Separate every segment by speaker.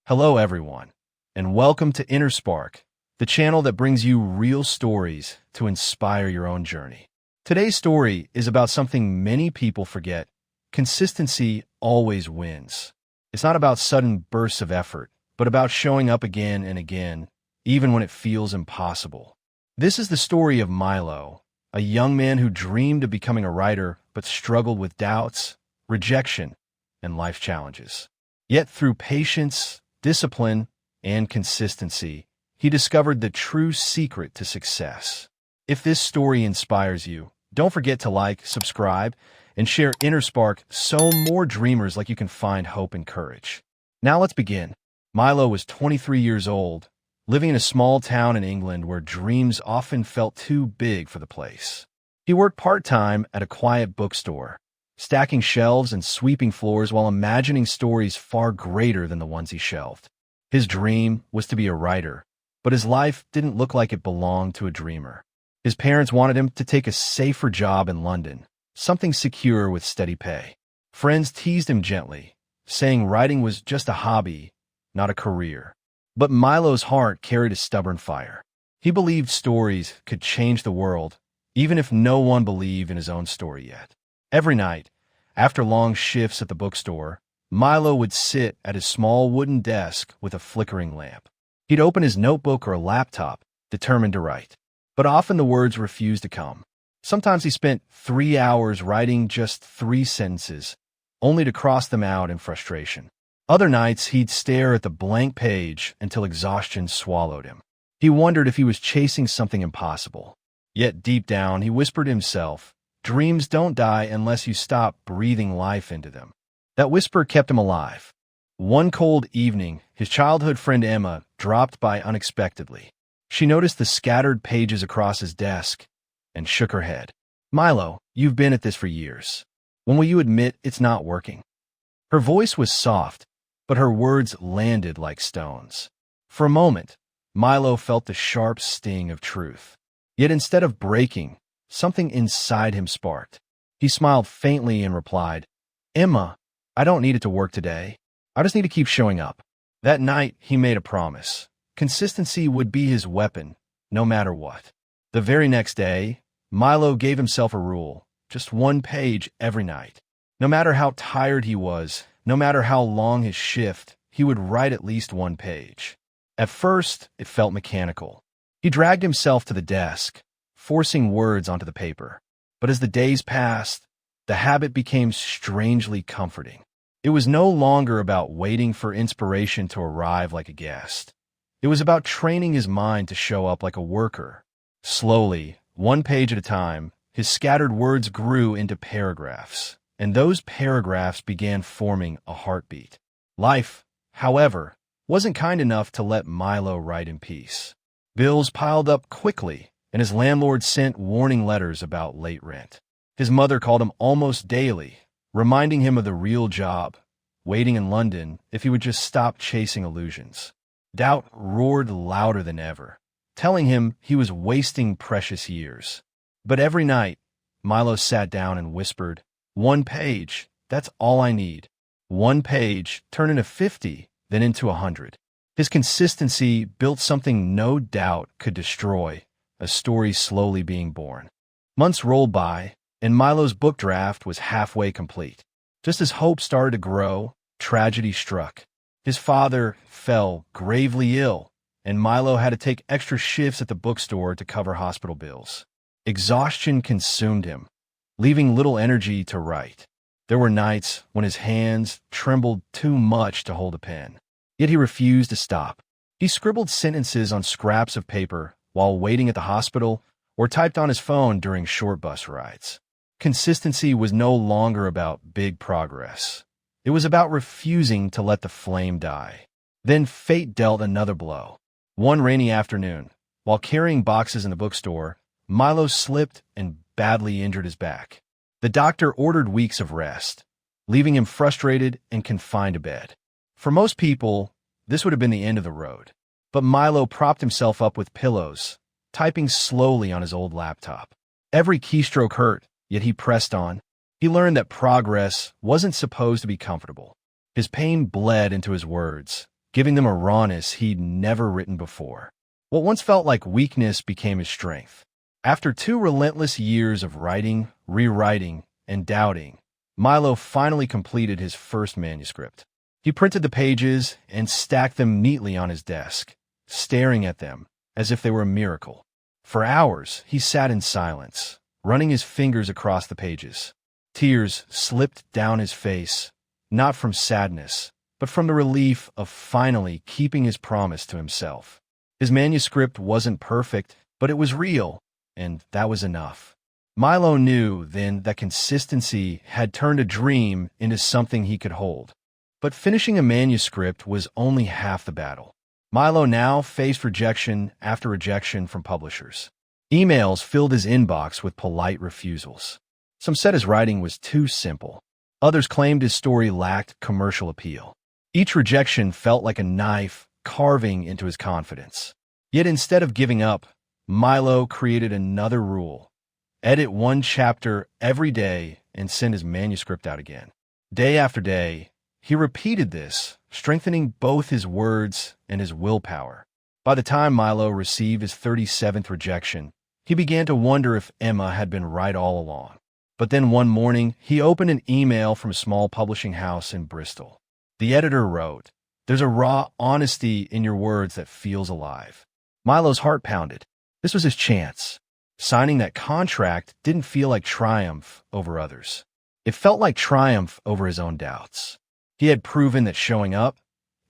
Speaker 1: Hello, everyone, and welcome to Inner Spark, the channel that brings you real stories to inspire your own journey. Today's story is about something many people forget. Consistency always wins. It's not about sudden bursts of effort, but about showing up again and again, even when it feels impossible. This is the story of Milo, a young man who dreamed of becoming a writer but struggled with doubts, rejection, and life challenges. Yet through patience, discipline, and consistency, he discovered the true secret to success. If this story inspires you, don't forget to like, subscribe, and share Inner Spark so more dreamers like you can find hope and courage. Now let's begin. Milo was 23 years old, living in a small town in England where dreams often felt too big for the place. He worked part-time at a quiet bookstore, stacking shelves and sweeping floors while imagining stories far greater than the ones he shelved. His dream was to be a writer, but his life didn't look like it belonged to a dreamer. His parents wanted him to take a safer job in London, something secure with steady pay. Friends teased him gently, saying writing was just a hobby, not a career. But Milo's heart carried a stubborn fire. He believed stories could change the world, even if no one believed in his own story yet. Every night, after long shifts at the bookstore, Milo would sit at his small wooden desk with a flickering lamp. He'd open his notebook or laptop, determined to write. But often the words refused to come. Sometimes he spent 3 hours writing just 3 sentences, only to cross them out in frustration. Other nights, he'd stare at the blank page until exhaustion swallowed him. He wondered if he was chasing something impossible. Yet deep down, he whispered to himself, "Dreams don't die unless you stop breathing life into them." That whisper kept him alive. One cold evening, his childhood friend Emma dropped by unexpectedly. She noticed the scattered pages across his desk and shook her head. "Milo, you've been at this for years. When will you admit it's not working?" Her voice was soft, but her words landed like stones. For a moment, Milo felt the sharp sting of truth. Yet instead of breaking, something inside him sparked. He smiled faintly and replied, "Emma, I don't need it to work today. I just need to keep showing up." That night, he made a promise. Consistency would be his weapon, no matter what. The very next day, Milo gave himself a rule, just 1 page every night. No matter how tired he was, no matter how long his shift, he would write at least 1 page. At first, it felt mechanical. He dragged himself to the desk, forcing words onto the paper. But as the days passed, the habit became strangely comforting. It was no longer about waiting for inspiration to arrive like a guest. It was about training his mind to show up like a worker. Slowly, 1 page at a time, his scattered words grew into paragraphs, and those paragraphs began forming a heartbeat. Life, however, wasn't kind enough to let Milo write in peace. Bills piled up quickly, and his landlord sent warning letters about late rent. His mother called him almost daily, reminding him of the real job, waiting in London if he would just stop chasing illusions. Doubt roared louder than ever, telling him he was wasting precious years. But every night, Milo sat down and whispered, "1 page, that's all I need. 1 page, turn into 50, then into 100. His consistency built something no doubt could destroy, a story slowly being born. Months rolled by, and Milo's book draft was halfway complete. Just as hope started to grow, tragedy struck. His father fell gravely ill, and Milo had to take extra shifts at the bookstore to cover hospital bills. Exhaustion consumed him, leaving little energy to write. There were nights when his hands trembled too much to hold a pen. Yet he refused to stop. He scribbled sentences on scraps of paper while waiting at the hospital or typed on his phone during short bus rides. Consistency was no longer about big progress. It was about refusing to let the flame die. Then fate dealt another blow. One rainy afternoon, while carrying boxes in the bookstore, Milo slipped and badly injured his back. The doctor ordered weeks of rest, leaving him frustrated and confined to bed. For most people, this would have been the end of the road. But Milo propped himself up with pillows, typing slowly on his old laptop. Every keystroke hurt, yet he pressed on. He learned that progress wasn't supposed to be comfortable. His pain bled into his words, giving them a rawness he'd never written before. What once felt like weakness became his strength. After 2 relentless years of writing, rewriting, and doubting, Milo finally completed his first manuscript. He printed the pages and stacked them neatly on his desk, staring at them as if they were a miracle. For hours, he sat in silence, running his fingers across the pages. Tears slipped down his face, not from sadness, but from the relief of finally keeping his promise to himself. His manuscript wasn't perfect, but it was real, and that was enough. Milo knew then that consistency had turned a dream into something he could hold. But finishing a manuscript was only half the battle. Milo now faced rejection after rejection from publishers. Emails filled his inbox with polite refusals. Some said his writing was too simple. Others claimed his story lacked commercial appeal. Each rejection felt like a knife carving into his confidence. Yet instead of giving up, Milo created another rule: edit 1 chapter every day and send his manuscript out again. Day after day, he repeated this, strengthening both his words and his willpower. By the time Milo received his 37th rejection, he began to wonder if Emma had been right all along. But then one morning, he opened an email from a small publishing house in Bristol. The editor wrote, "There's a raw honesty in your words that feels alive." Milo's heart pounded. This was his chance. Signing that contract didn't feel like triumph over others. It felt like triumph over his own doubts. He had proven that showing up,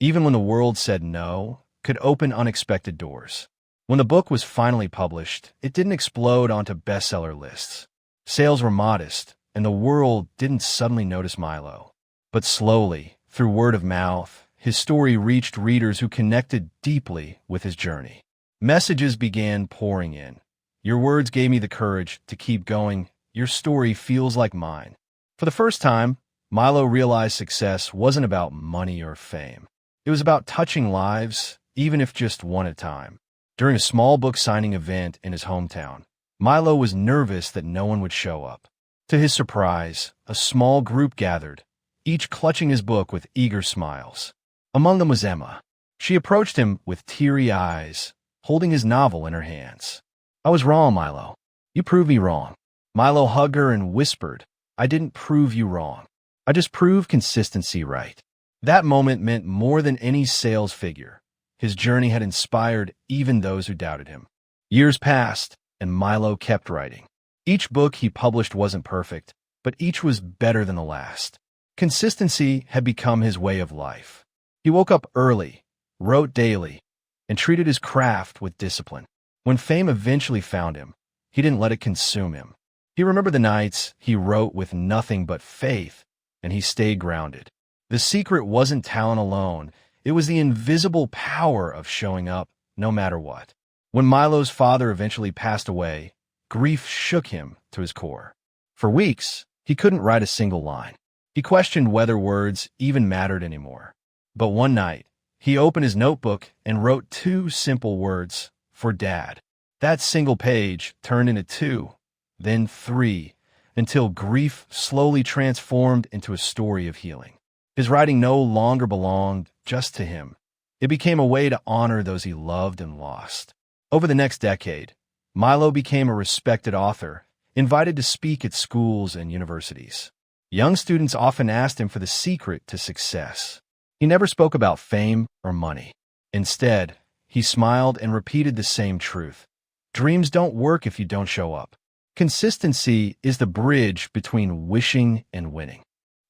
Speaker 1: even when the world said no, could open unexpected doors. When the book was finally published, it didn't explode onto bestseller lists. Sales were modest, and the world didn't suddenly notice Milo. But slowly, through word of mouth, his story reached readers who connected deeply with his journey. Messages began pouring in. "Your words gave me the courage to keep going. Your story feels like mine." For the first time, Milo realized success wasn't about money or fame. It was about touching lives, even if just one at a time. During a small book signing event in his hometown, Milo was nervous that no one would show up. To his surprise, a small group gathered, each clutching his book with eager smiles. Among them was Emma. She approached him with teary eyes, holding his novel in her hands. "I was wrong, Milo. You proved me wrong." Milo hugged her and whispered, "I didn't prove you wrong. I just proved consistency right." That moment meant more than any sales figure. His journey had inspired even those who doubted him. Years passed, and Milo kept writing. Each book he published wasn't perfect, but each was better than the last. Consistency had become his way of life. He woke up early, wrote daily, and treated his craft with discipline. When fame eventually found him, he didn't let it consume him. He remembered the nights he wrote with nothing but faith, and he stayed grounded. The secret wasn't talent alone. It was the invisible power of showing up, no matter what. When Milo's father eventually passed away, grief shook him to his core. For weeks, he couldn't write a single line. He questioned whether words even mattered anymore. But one night, he opened his notebook and wrote 2 simple words, "For Dad." That single page turned into 2, then 3, until grief slowly transformed into a story of healing. His writing no longer belonged just to him. It became a way to honor those he loved and lost. Over the next decade, Milo became a respected author, invited to speak at schools and universities. Young students often asked him for the secret to success. He never spoke about fame or money. Instead, he smiled and repeated the same truth. Dreams don't work if you don't show up. Consistency is the bridge between wishing and winning.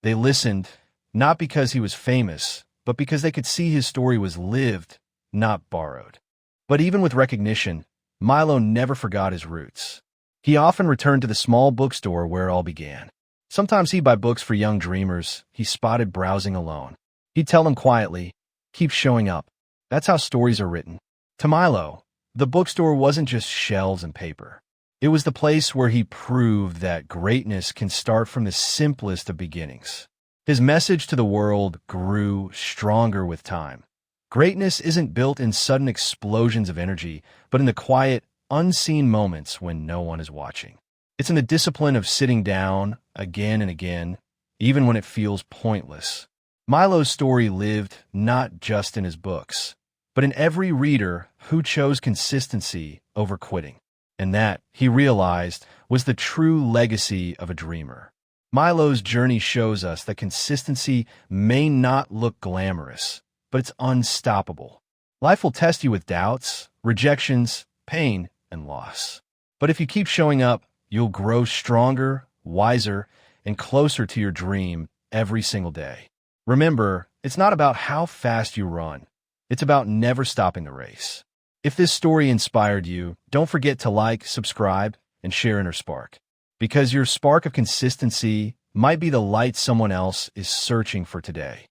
Speaker 1: They listened, not because he was famous, but because they could see his story was lived, not borrowed. But even with recognition, Milo never forgot his roots. He often returned to the small bookstore where it all began. Sometimes he'd buy books for young dreamers he spotted browsing alone. He'd tell them quietly, "Keep showing up. That's how stories are written." To Milo, the bookstore wasn't just shelves and paper. It was the place where he proved that greatness can start from the simplest of beginnings. His message to the world grew stronger with time. Greatness isn't built in sudden explosions of energy, but in the quiet, unseen moments when no one is watching. It's in the discipline of sitting down again and again, even when it feels pointless. Milo's story lived not just in his books, but in every reader who chose consistency over quitting. And that, he realized, was the true legacy of a dreamer. Milo's journey shows us that consistency may not look glamorous, but it's unstoppable. Life will test you with doubts, rejections, pain, and loss. But if you keep showing up, you'll grow stronger, wiser, and closer to your dream every single day. Remember, it's not about how fast you run. It's about never stopping the race. If this story inspired you, don't forget to like, subscribe, and share Inner Spark. Because your spark of consistency might be the light someone else is searching for today.